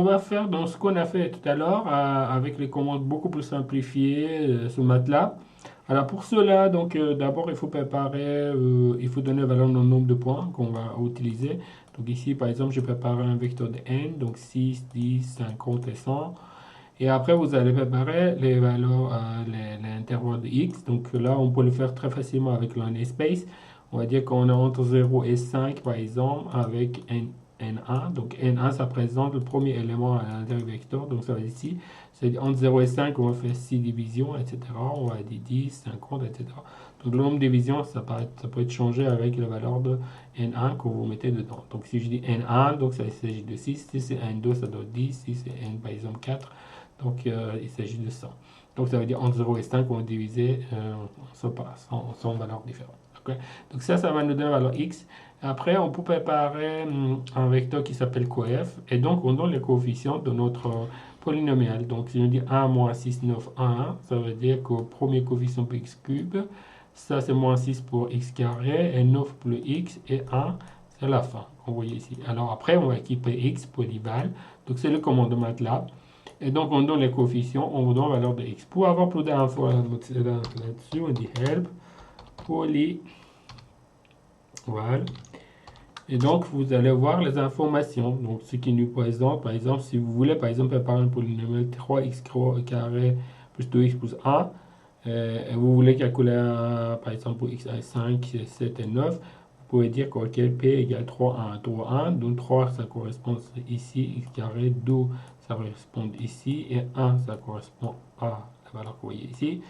On va faire dans ce qu'on a fait tout à l'heure avec les commandes beaucoup plus simplifiées sur MATLAB. Alors pour cela, donc d'abord il faut préparer, il faut donner valeur au nombre de points qu'on va utiliser. Donc ici par exemple je prépare un vecteur de n, donc 6, 10, 50 et 100. Et après vous allez préparer les valeurs, les intervalles de x. Donc là on peut le faire très facilement avec le space. On va dire qu'on a entre 0 et 5 par exemple avec n1. Donc n1 ça présente le premier élément à l'intérieur du vecteur. Donc ça va être ici. C'est entre 0 et 5 on va faire 6 divisions, etc. On va dire 10, 50, etc. Donc le nombre de divisions ça peut être changé avec la valeur de n1 que vous mettez dedans. Donc si je dis n1, donc ça il s'agit de 6. Si c'est n2 ça doit être 10. Si c'est n par exemple 4. Donc il s'agit de 100. Donc ça veut dire entre 0 et 5, on va diviser 100 valeurs différentes. Okay. Donc ça va nous donner la valeur x. Après, on peut préparer un vecteur qui s'appelle coef. Et donc, on donne les coefficients de notre polynomial. Donc, si on dit 1 moins 6, 9, 1, ça veut dire que le premier coefficient pour x cube, ça c'est moins 6 pour x carré, et 9 pour le x, et 1, c'est la fin. Vous voyez ici. Alors après, on va équiper x, polyval. Donc, c'est le commandement MATLAB. Et donc, on donne les coefficients, on donne la valeur de x. Pour avoir plus d'infos là-dessus, on dit help, poly, voilà. Et donc, vous allez voir les informations. Donc, ce qui nous présente, par exemple, si vous voulez, par exemple, préparer un polynomial 3x carré plus 2x plus 1, et vous voulez calculer, par exemple, pour x à 5, 7 et 9, vous pouvez dire que p égale 3, 1, 3, 1. Donc, 3, ça correspond ici, x carré, 2, ça correspond ici, et 1, ça correspond à la valeur que vous voyez ici.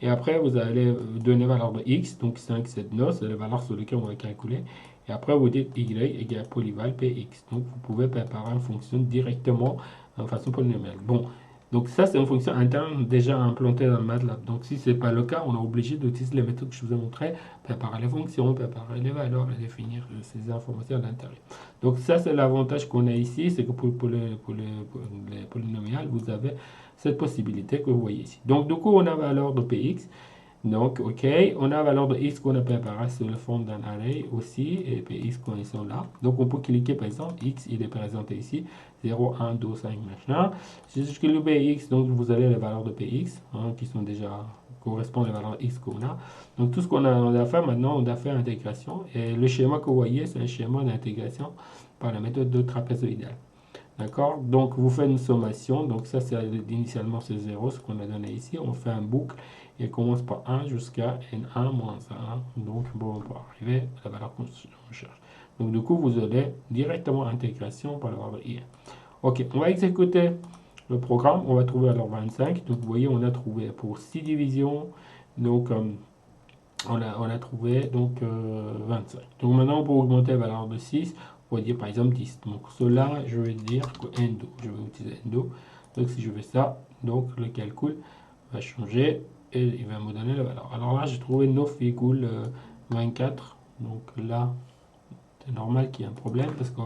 Et après, vous allez donner la valeur de x, donc 5, 7, 9, c'est la valeur sur laquelle on va calculer. Et après, vous dites y égale polyval px. Donc, vous pouvez préparer une fonction directement en façon polynomiale. Bon, donc ça, c'est une fonction interne déjà implantée dans le MATLAB. Donc, si ce n'est pas le cas, on est obligé d'utiliser les méthodes que je vous ai montrées, préparer les fonctions, préparer les valeurs et définir ces informations à l'intérieur. Donc, ça, c'est l'avantage qu'on a ici, c'est que pour les polynomiales, vous avez cette possibilité que vous voyez ici. Donc, du coup, on a la valeur de px. Donc, OK, on a la valeur de x qu'on a préparé sur le fond d'un array aussi, et puis x quand ils sont là. Donc, on peut cliquer, par exemple, x, il est présenté ici, 0, 1, 2, 5, machin. Si je clique px, donc vous avez les valeurs de px, hein, qui sont déjà, correspondent aux valeurs x qu'on a. Donc, tout ce qu'on a fait maintenant, on a fait l'intégration. Et le schéma que vous voyez, c'est un schéma d'intégration par la méthode de trapézoïdal. D'accord. Donc, vous faites une sommation. Donc, ça, c'est initialement c'est 0, ce qu'on a donné ici. On fait un boucle et commence par 1 jusqu'à n1 moins 1. Donc, bon, on peut arriver à la valeur qu'on cherche. Donc, du coup, vous allez directement intégration par la valeur de i. OK, on va exécuter le programme. On va trouver alors 25. Donc, vous voyez, on a trouvé pour 6 divisions. Donc, on a trouvé donc 25. Donc, maintenant, pour augmenter la valeur de 6, on va dire par exemple 10. Donc, cela, je vais dire que n2. Je vais utiliser n2. Donc, si je fais ça, donc le calcul va changer et il va me donner la valeur. Alors là, j'ai trouvé 9,24. Donc là, c'est normal qu'il y ait un problème parce que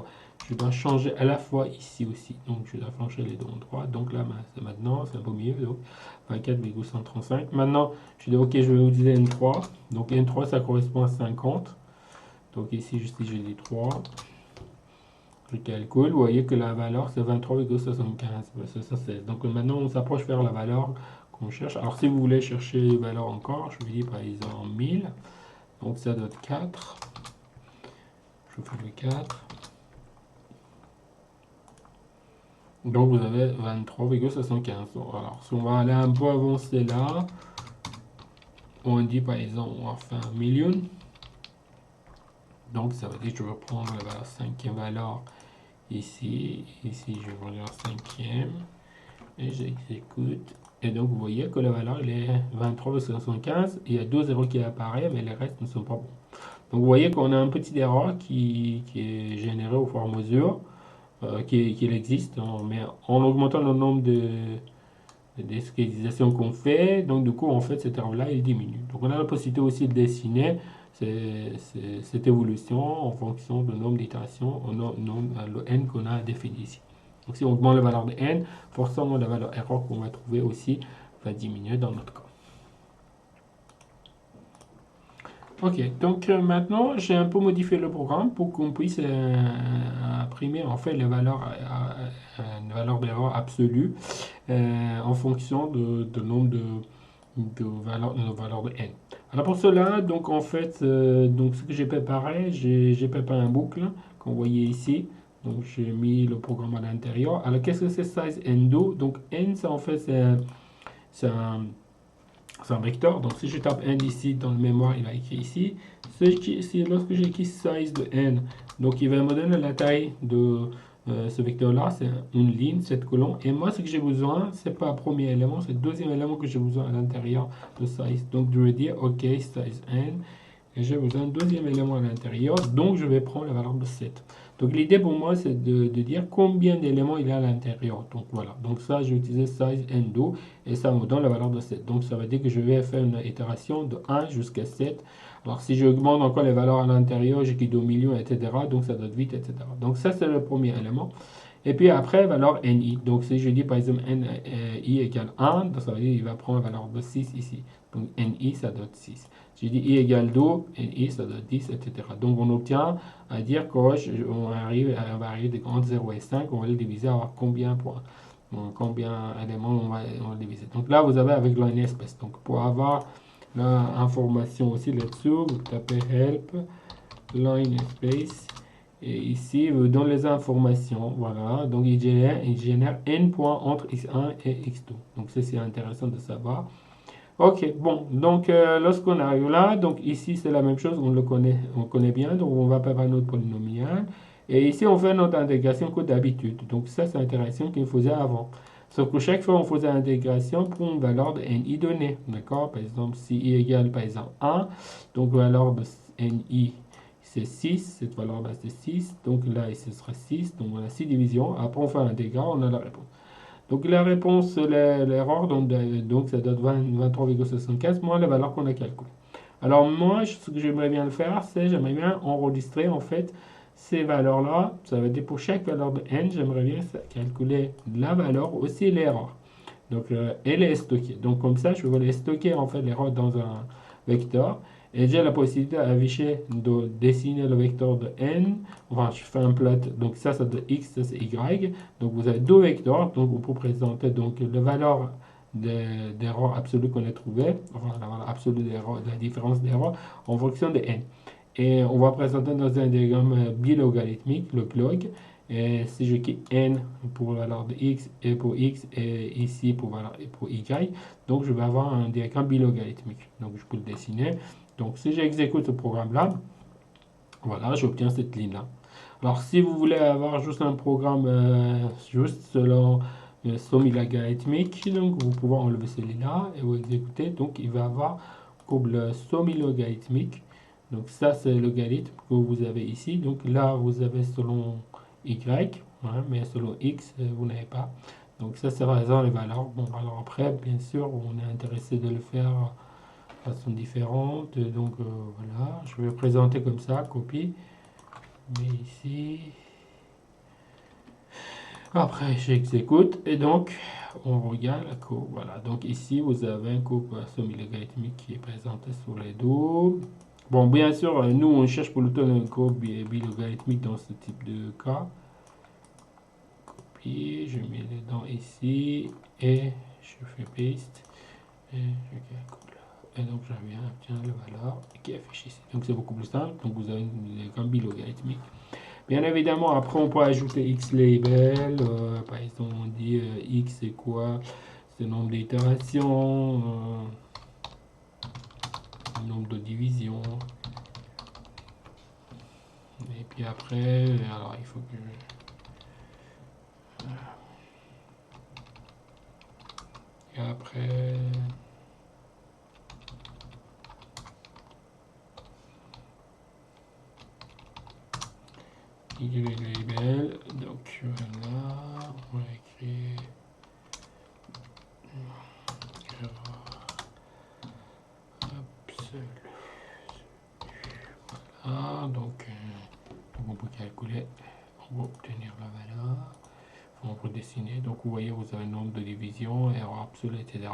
je dois changer à la fois ici aussi. Donc je dois changer les deux endroits. Donc là, maintenant, c'est un peu mieux. Donc 24,135. Maintenant, je dis OK, je vais utiliser N3. Donc N3, ça correspond à 50. Donc ici, si je dis 3, je calcule. Vous voyez que la valeur, c'est 23,75. Donc maintenant, on s'approche vers la valeur qu'on cherche. Alors si vous voulez chercher les valeurs encore, je vous dis par exemple 1000. Donc ça doit être 4. Je fais le 4. Donc vous avez 23,75. Alors si on va aller un peu avancer là, on dit par exemple on va faire 1 million. Donc ça veut dire que je vais prendre la cinquième valeur ici. Ici je vais prendre la cinquième. Et j'exécute. Et donc vous voyez que la valeur elle est 23,75. Il y a 2 zéros qui apparaissent, mais les restes ne sont pas bons. Donc vous voyez qu'on a un petit erreur qui est généré au fur et à mesure qu'il existe, hein, mais en augmentant le nombre de d'escalisations qu'on fait, donc du coup en fait cette erreur là il diminue. Donc on a la possibilité aussi de dessiner cette évolution en fonction du nombre d'itérations, le n qu'on a défini ici. Donc si on augmente la valeur de n, forcément la valeur erreur qu'on va trouver aussi va diminuer dans notre cas. Ok, donc maintenant j'ai un peu modifié le programme pour qu'on puisse imprimer en fait les valeurs d'erreur absolues en fonction de nombre de valeurs de n. Alors pour cela, donc en fait, donc ce que j'ai préparé, j'ai préparé un boucle qu'on voyait ici. Donc j'ai mis le programme à l'intérieur. Alors qu'est-ce que c'est size n2? Donc n, ça en fait c'est un, c'est un vecteur. Donc si je tape n ici dans le mémoire, il va écrit ici. Lorsque j'écris size de n, donc il va me donner la taille de ce vecteur-là, c'est une ligne, cette colonne. Et moi, ce que j'ai besoin, c'est pas le premier élément, c'est le deuxième élément que j'ai besoin à l'intérieur de size. Donc je vais dire, OK, size n, et j'ai besoin d'un deuxième élément à l'intérieur, donc je vais prendre la valeur de 7. Donc l'idée pour moi, c'est de dire combien d'éléments il y a à l'intérieur. Donc voilà, donc ça, j'ai utilisé size n2, et ça me donne la valeur de 7. Donc ça veut dire que je vais faire une itération de 1 jusqu'à 7. Alors si j'augmente encore les valeurs à l'intérieur, j'ai au milieu, etc. Donc ça doit être vite, etc. Donc ça, c'est le premier élément. Et puis après, valeur ni. Donc si je dis par exemple ni égale 1, donc ça veut dire qu'il va prendre la valeur de 6 ici. Donc ni, ça doit être 6. Si je dis i égale 2, ni, ça doit être 10, etc. Donc on obtient à dire qu'on va arriver de entre 0 et 5, on va le diviser à avoir combien points. Donc, combien d'éléments on va diviser. Donc là, vous avez avec line espèce. Donc pour avoir l'information aussi là-dessus, vous tapez help, line space. Et ici, vous donne les informations. Voilà. Donc, il génère n points entre x1 et x2. Donc, ça, c'est intéressant de savoir. Ok, bon. Donc, lorsqu'on arrive là, donc ici, c'est la même chose. On connaît bien. Donc, on va préparer notre polynomial. Et ici, on fait notre intégration comme d'habitude. Donc, ça, c'est intéressant qu'il faisait avant. Sauf que chaque fois, on faisait l'intégration pour une valeur de ni donnée. D'accord? Par exemple, si i égale, par exemple, 1, donc valeur de ni c'est 6, cette valeur-là c'est 6, donc là ce sera 6, donc on a 6 divisions, après on fait un dégât, on a la réponse. Donc la réponse, l'erreur, donc ça donne 23,75 moins la valeur qu'on a calculée. Alors moi, ce que j'aimerais bien le faire, c'est j'aimerais bien enregistrer en fait ces valeurs-là, ça veut dire pour chaque valeur de n, j'aimerais bien calculer la valeur aussi l'erreur. Donc elle est stockée. Donc comme ça, je vais les stocker en fait l'erreur dans un vecteur. Et j'ai la possibilité d'afficher, de dessiner le vecteur de n. Enfin, je fais un plot. Donc ça, c'est de x, ça c'est y. Donc vous avez deux vecteurs. Donc on peut présenter donc la valeur d'erreur absolue qu'on a trouvé, enfin la valeur absolue d'erreur, la différence d'erreur en fonction de n. Et on va présenter dans un diagramme bilogarithmique, le log. Et si je quitte n pour la valeur de x et ici pour y, donc je vais avoir un diagramme bilogarithmique. Donc je peux le dessiner. Donc si j'exécute ce programme-là, voilà, j'obtiens cette ligne-là. Alors si vous voulez avoir juste un programme juste selon le somme logarithmique, donc vous pouvez enlever celui-là et vous exécutez. Donc il va avoir comme le somme logarithmique. Donc ça c'est le logarithme que vous avez ici. Donc là vous avez selon y, hein, mais selon x vous n'avez pas. Donc ça c'est raison les valeurs. Bon alors après bien sûr on est intéressé de le faire façon différente. Donc voilà, je vais présenter comme ça, copie. Mais ici, après j'exécute et donc on regarde la courbe. Voilà, donc ici vous avez un courbe semi-logarithmique qui est présenté sur les dos. Bon, bien sûr, nous on cherche pour le temps une courbe bilogarithmique dans ce type de cas. Copie, je mets les dents ici et je fais paste et je calcule. Et donc je viens obtenir la valeur qui est affichée ici. Donc c'est beaucoup plus simple. Donc vous avez une diagramme bilogarithmique. Bien évidemment, après on peut ajouter x label. Par exemple, on dit x c'est quoi? C'est le nombre d'itérations, le nombre de divisions. Et puis après, alors il faut que et après, y label. Donc voilà, on va écrire absolu. Ah, donc on peut calculer, on va obtenir la valeur. On peut dessiner. Donc vous voyez, vous avez un nombre de divisions, erreur absolue, etc.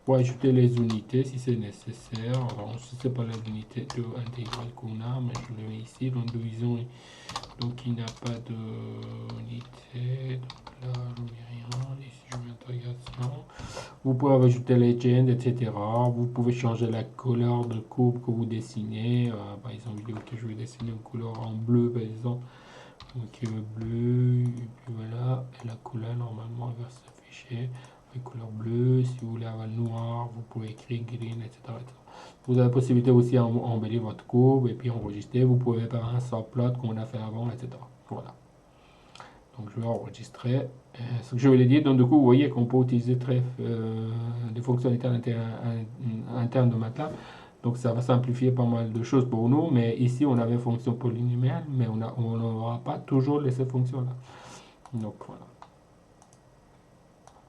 pour ajouter les unités si c'est nécessaire. Alors, je ne sais pas l'unité intégrale qu'on a, mais je le mets ici. Donc, division, donc il n'y a pas d'unité. Donc là, je ne mets rien. Ici, je mets intégration. Vous pouvez ajouter les chains, etc. Vous pouvez changer la couleur de courbe que vous dessinez. Par exemple, que je vais dessiner une couleur en bleu, par exemple. Donc bleu, et puis voilà. Et la couleur, normalement, elle va s'afficher. Avec couleur bleue. Si vous voulez avoir noir, vous pouvez écrire green, etc. Vous avez la possibilité aussi d'embellir votre courbe et puis enregistrer. Vous pouvez faire un subplot comme on a fait avant, etc. Voilà. Donc je vais enregistrer. Ce que je voulais dire, donc du coup, vous voyez qu'on peut utiliser des fonctionnalités internes de MATLAB. Donc ça va simplifier pas mal de choses pour nous. Mais ici, on avait fonction polynomiale, mais on n'aura pas toujours ces fonctions-là. Donc voilà.